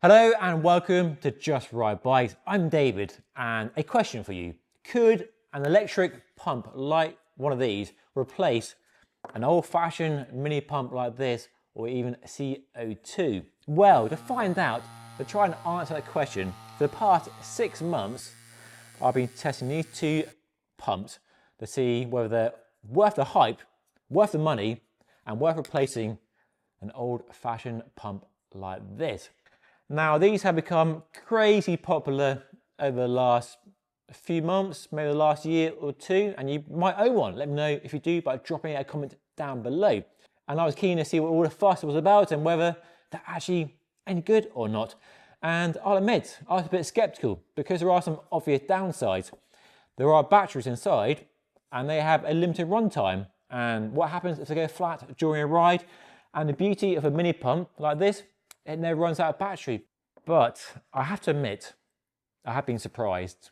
Hello and welcome to Just Ride Bikes. I'm David and a question for you. Could an electric pump like one of these replace an old-fashioned mini pump like this or even CO2? Well, to find out, to try and answer that question, for the past 6 months I've been testing these two pumps to see whether they're worth the hype, worth the money and worth replacing an old-fashioned pump like this. Now, these have become crazy popular over the last few months, maybe the last year or two, and you might own one. Let me know if you do by dropping a comment down below. And I was keen to see what all the fuss was about and whether they're actually any good or not. And I'll admit, I was a bit skeptical because there are some obvious downsides. There are batteries inside and they have a limited runtime. And what happens if they go flat during a ride? And the beauty of a mini pump like this, it never runs out of battery. But I have to admit, I have been surprised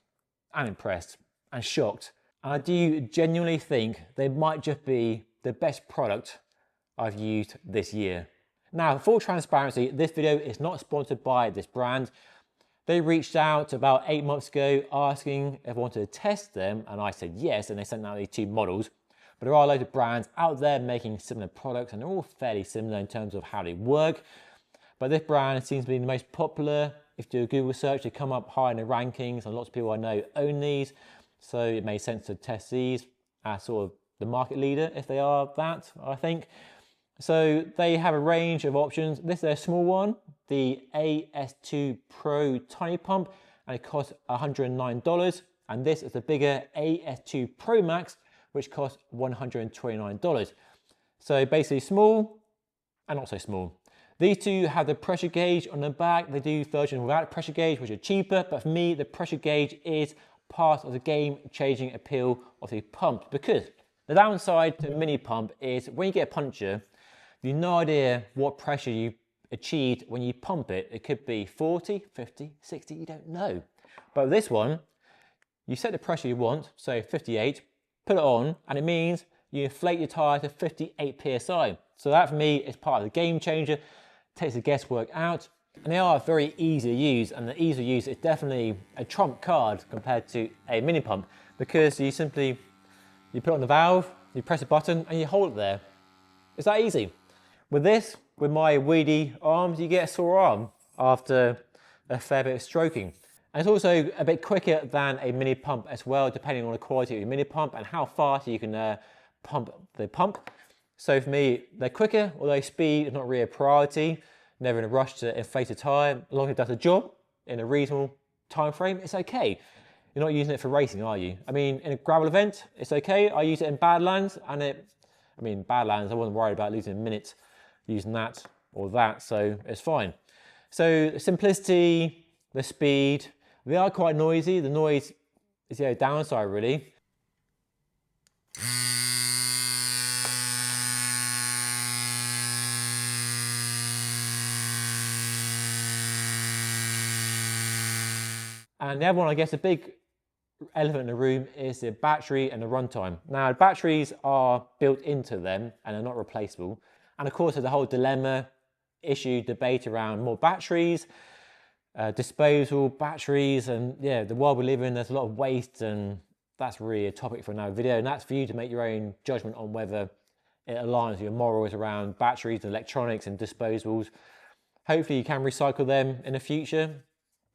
and impressed and shocked. And I do genuinely think they might just be the best product I've used this year. Now, for full transparency, this video is not sponsored by this brand. They reached out about 8 months ago asking if I wanted to test them, and I said yes, and they sent out these two models. But there are loads of brands out there making similar products, and they're all fairly similar in terms of how they work. But this brand seems to be the most popular. If you do a Google search, they come up high in the rankings, and lots of people I know own these. So it made sense to test these as sort of the market leader, if they are that, I think. So they have a range of options. This is their small one, the AS2 Pro Tiny Pump, and it costs $109. And this is the bigger AS2 Pro Max, which costs $129. So basically small and not so small. These two have the pressure gauge on the back. They do versions without a pressure gauge, which are cheaper, but for me, the pressure gauge is part of the game-changing appeal of the pump, because the downside to a mini pump is when you get a puncture, you've no idea what pressure you achieved when you pump it. It could be 40, 50, 60, you don't know. But with this one, you set the pressure you want, so 58, put it on, and it means you inflate your tire to 58 PSI. So that for me is part of the game changer. Takes the guesswork out, and they are very easy to use, and the ease of use is definitely a trump card compared to a mini pump, because you put on the valve, you press a button and you hold it there. It's that easy. With this, with my weedy arms, you get a sore arm after a fair bit of stroking. And it's also a bit quicker than a mini pump as well, depending on the quality of your mini pump and how fast you can pump the pump. So for me, they're quicker, although speed is not really a priority. Never in a rush to inflate a tyre. As long as it does the job in a reasonable time frame, it's okay. You're not using it for racing, are you? I mean, in a gravel event, it's okay. I use it in Badlands, and Badlands, I wasn't worried about losing a minute using that or that, so it's fine. So the simplicity, the speed, they are quite noisy. The noise is the downside, really. And the other one, I guess, the big elephant in the room is the battery and the runtime. Now, the batteries are built into them and they're not replaceable. And of course, there's the whole dilemma, issue, debate around more batteries, disposable batteries, and yeah, the world we live in, there's a lot of waste, and that's really a topic for another video. And that's for you to make your own judgment on whether it aligns with your morals around batteries, electronics, and disposables. Hopefully you can recycle them in the future.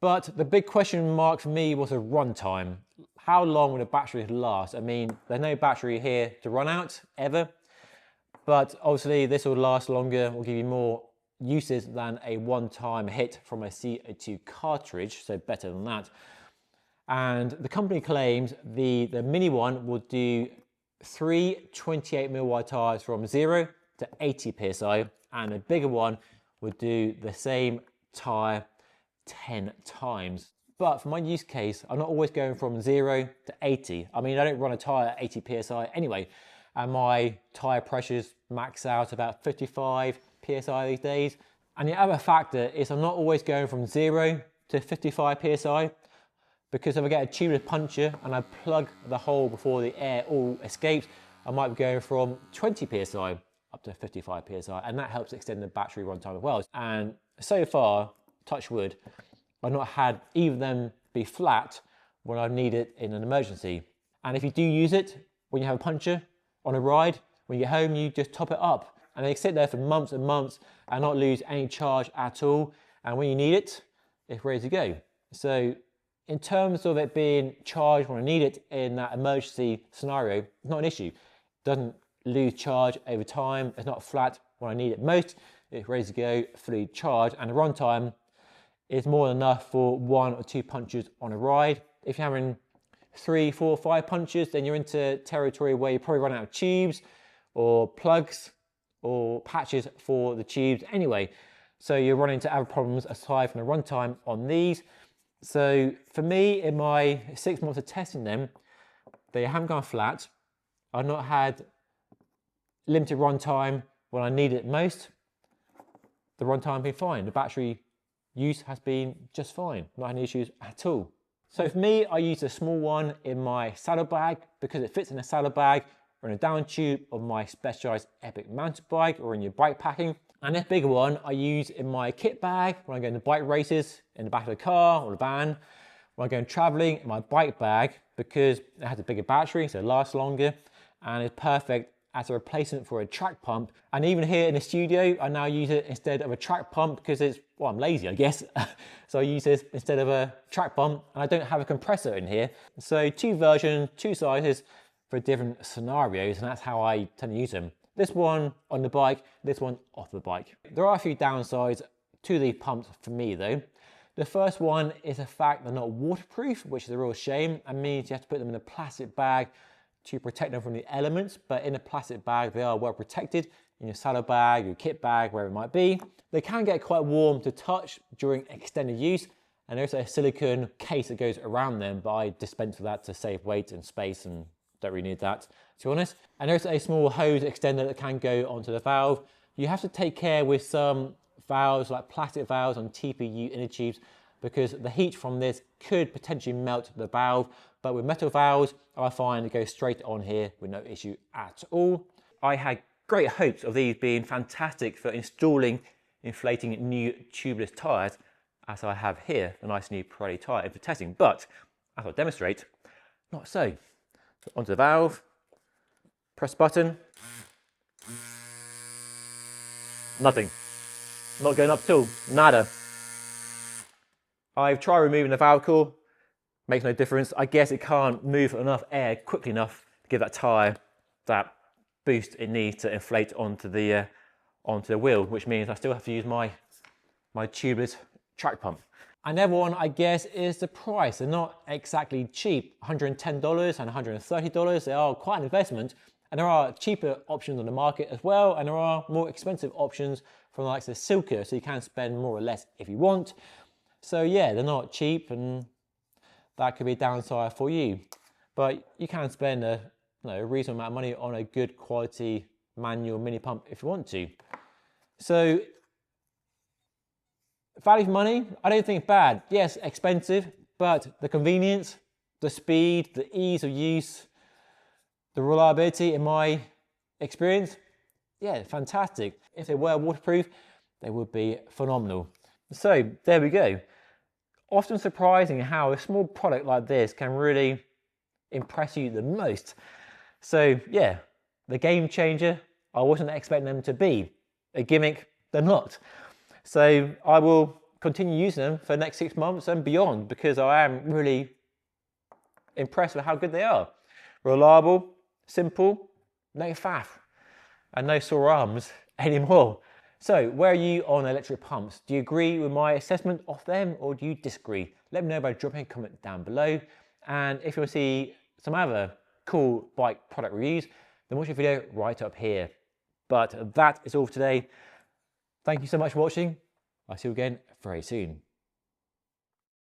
But the big question mark for me was the runtime. How long will the battery last? I mean, there's no battery here to run out, ever. But obviously this will last longer, will give you more uses than a one-time hit from a CO2 cartridge, so better than that. And the company claims the mini one will do 3 28mm wide tyres from 0 to 80 PSI, and the bigger one would do the same tyre 10 times. But for my use case, I'm not always going from 0 to 80. I mean, I don't run a tyre at 80 PSI anyway, and my tyre pressures max out about 55 PSI these days. And the other factor is I'm not always going from 0 to 55 PSI, because if I get a tubeless puncture and I plug the hole before the air all escapes, I might be going from 20 PSI up to 55 PSI, and that helps extend the battery runtime as well. And so far, touch wood, I've not had either of them be flat when I need it in an emergency. And if you do use it, when you have a puncture on a ride, when you get home, you just top it up. And they sit there for months and months and not lose any charge at all. And when you need it, it's ready to go. So in terms of it being charged when I need it in that emergency scenario, it's not an issue. It doesn't lose charge over time. It's not flat when I need it most. It's ready to go, fully charged. And the run time is more than enough for 1 or 2 punches on a ride. If you're having 3, 4, 5 punches, then you're into territory where you probably run out of tubes or plugs or patches for the tubes anyway. So you're running into other problems aside from the runtime on these. So for me, in my 6 months of testing them, they haven't gone flat. I've not had limited runtime when I need it most. The runtime has been fine. The battery use has been just fine. Not had any issues at all. So for me, I use a small one in my saddlebag because it fits in a saddlebag or in a down tube of my Specialized Epic mountain bike or in your bike packing. And this bigger one I use in my kit bag when I go into bike races, in the back of the car or the van. When I go traveling, in my bike bag because it has a bigger battery, so it lasts longer, and it's perfect as a replacement for a track pump. And even here in the studio, I now use it instead of a track pump because it's, well, I'm lazy, I guess. So I use this instead of a track pump, and I don't have a compressor in here. So 2 versions, 2 sizes for different scenarios, and that's how I tend to use them. This one on the bike, this one off the bike. There are a few downsides to these pumps for me though. The first one is the fact they're not waterproof, which is a real shame. It means you have to put them in a plastic bag to protect them from the elements, but in a plastic bag, they are well protected in your saddlebag, your kit bag, wherever it might be. They can get quite warm to touch during extended use, and there's a silicone case that goes around them, but I dispense with that to save weight and space and don't really need that, to be honest. And there's a small hose extender that can go onto the valve. You have to take care with some valves, like plastic valves on TPU inner tubes, because the heat from this could potentially melt the valve. But with metal valves, I find it goes straight on here with no issue at all. I had great hopes of these being fantastic for installing inflating new tubeless tyres, as I have here, the nice new Pirelli tyre for testing. But as I'll demonstrate, not so. So onto the valve, press button, nothing. Not going up at all, nada. I've tried removing the valve coil, makes no difference. I guess it can't move enough air quickly enough to give that tyre that boost it needs to inflate onto the wheel, which means I still have to use my tubeless track pump. Another one, I guess, is the price. They're not exactly cheap, $110 and $130. They are quite an investment, and there are cheaper options on the market as well, and there are more expensive options from the likes of Silka, so you can spend more or less if you want. So yeah, they're not cheap, and that could be a downside for you. But you can spend a reasonable amount of money on a good quality manual mini pump if you want to. So value for money, I don't think it's bad. Yes, expensive, but the convenience, the speed, the ease of use, the reliability, in my experience, yeah, fantastic. If they were waterproof, they would be phenomenal. So there we go. Often surprising how a small product like this can really impress you the most. So yeah, the game changer, I wasn't expecting them to be. A gimmick, they're not. So I will continue using them for the next 6 months and beyond because I am really impressed with how good they are. Reliable, simple, no faff, and no sore arms anymore. So where are you on electric pumps? Do you agree with my assessment of them or do you disagree? Let me know by dropping a comment down below. And if you want to see some other cool bike product reviews, then watch the video right up here. But that is all for today. Thank you so much for watching. I'll see you again very soon.